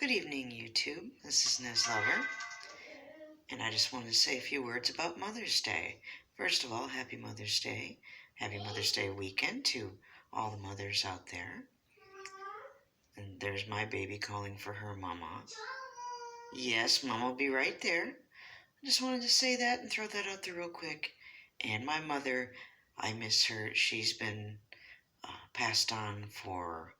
Good evening, YouTube. This is Nez Lover, and I just wanted to say a few words about Mother's Day. First of all, Happy Mother's Day. Happy Mother's Day weekend to all the mothers out there. And there's my baby calling for her mama. Yes, Mama will be right there. I just wanted to say that and throw that out there real quick. And my mother, I miss her. She's been passed on for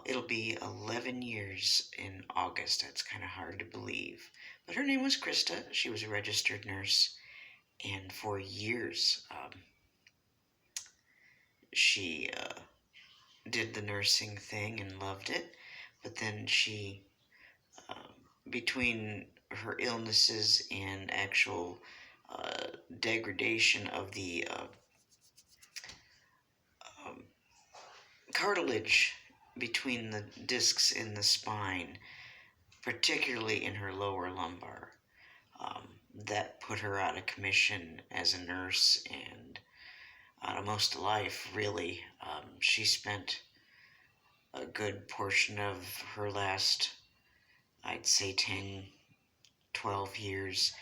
it'll be 11 years in August. That's kind of hard to believe. But her name was Krista. She was a registered nurse. And for years, she did the nursing thing and loved it. But then she, between her illnesses and actual degradation of the cartilage between the discs in the spine, particularly in her lower lumbar, that put her out of commission as a nurse and out of most of life, really. She spent a good portion of her last, I'd say 10, 12 years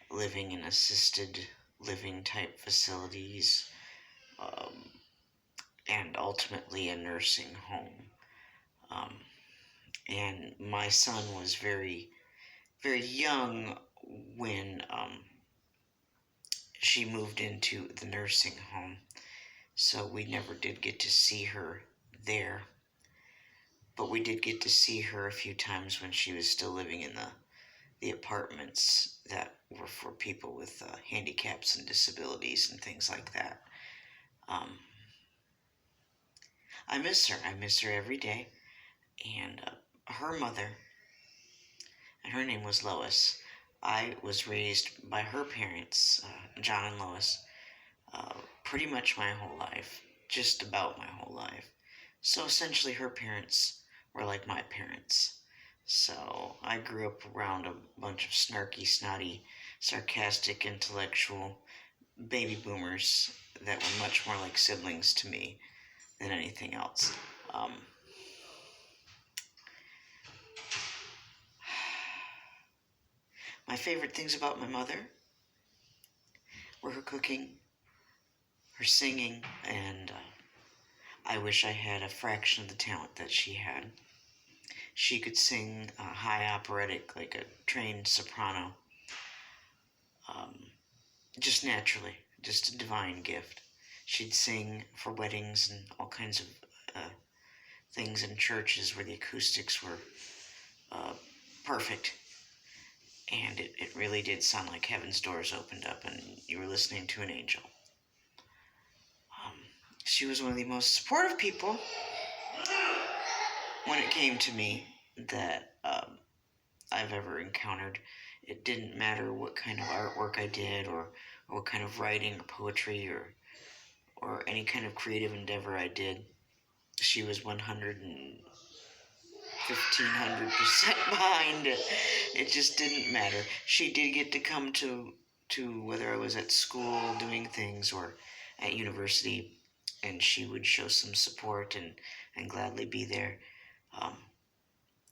living in assisted living type facilities, and ultimately a nursing home. And my son was very, very young when she moved into the nursing home, so we never did get to see her there. But we did get to see her a few times when she was still living in the apartments that were for people with handicaps and disabilities and things like that. I miss her. I miss her every day. And her mother, and her name was Lois. I was raised by her parents, John and Lois, pretty much my whole life, just about my whole life. So essentially her parents were like my parents. So I grew up around a bunch of snarky, snotty, sarcastic, intellectual baby boomers that were much more like siblings to me than anything else. My favorite things about my mother were her cooking, her singing, and I wish I had a fraction of the talent that she had. She could sing high operatic like a trained soprano, just naturally, just a divine gift. She'd sing for weddings and all kinds of things in churches where the acoustics were perfect. And it really did sound like heaven's doors opened up and you were listening to an angel. She was one of the most supportive people when it came to me that I've ever encountered. It didn't matter what kind of artwork I did or what kind of writing or poetry or any kind of creative endeavor I did. She was 100% behind it. It just didn't matter. She did get to come to whether I was at school doing things or at university, and she would show some support and gladly be there.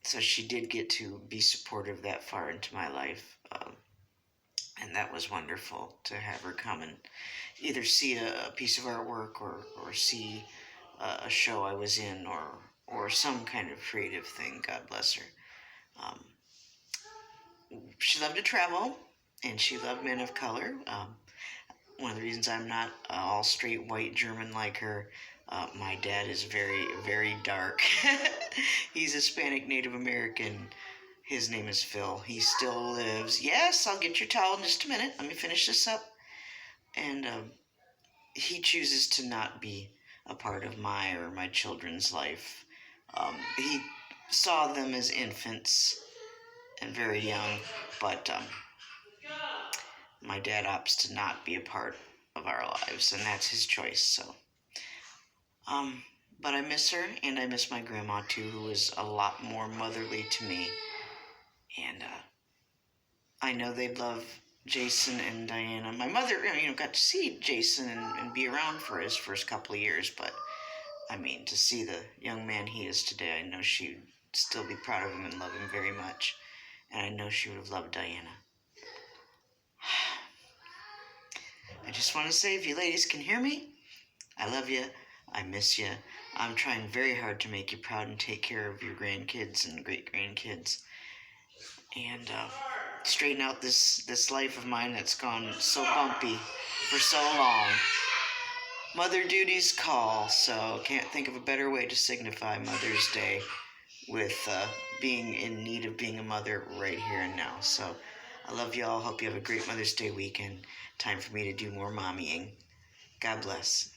So she did get to be supportive that far into my life, and that was wonderful to have her come and either see a piece of artwork or see a show I was in or some kind of creative thing. God bless her. She loved to travel, and she loved men of color. One of the reasons I'm not all straight white German like her, my dad is very, very dark. He's Hispanic Native American. His name is Phil. He still lives. Yes, I'll get your towel in just a minute. Let me finish this up. And he chooses to not be a part of my or my children's life. He saw them as infants and very young, but my dad opts to not be a part of our lives, and that's his choice. So, but I miss her, and I miss my grandma too, who was a lot more motherly to me. And I know they'd love Jason and Diana. My mother, got to see Jason and be around for his first couple of years, but I mean, to see the young man he is today, I know she'd still be proud of him and love him very much. And I know she would have loved Diana. I just want to say, if you ladies can hear me, I love you. I miss you. I'm trying very hard to make you proud and take care of your grandkids and great-grandkids. And straighten out this life of mine that's gone so bumpy for so long. Mother duties call, so can't think of a better way to signify Mother's Day with being in need of being a mother right here and now. So I love y'all. Hope you have a great Mother's Day weekend. Time for me to do more mommying. God bless.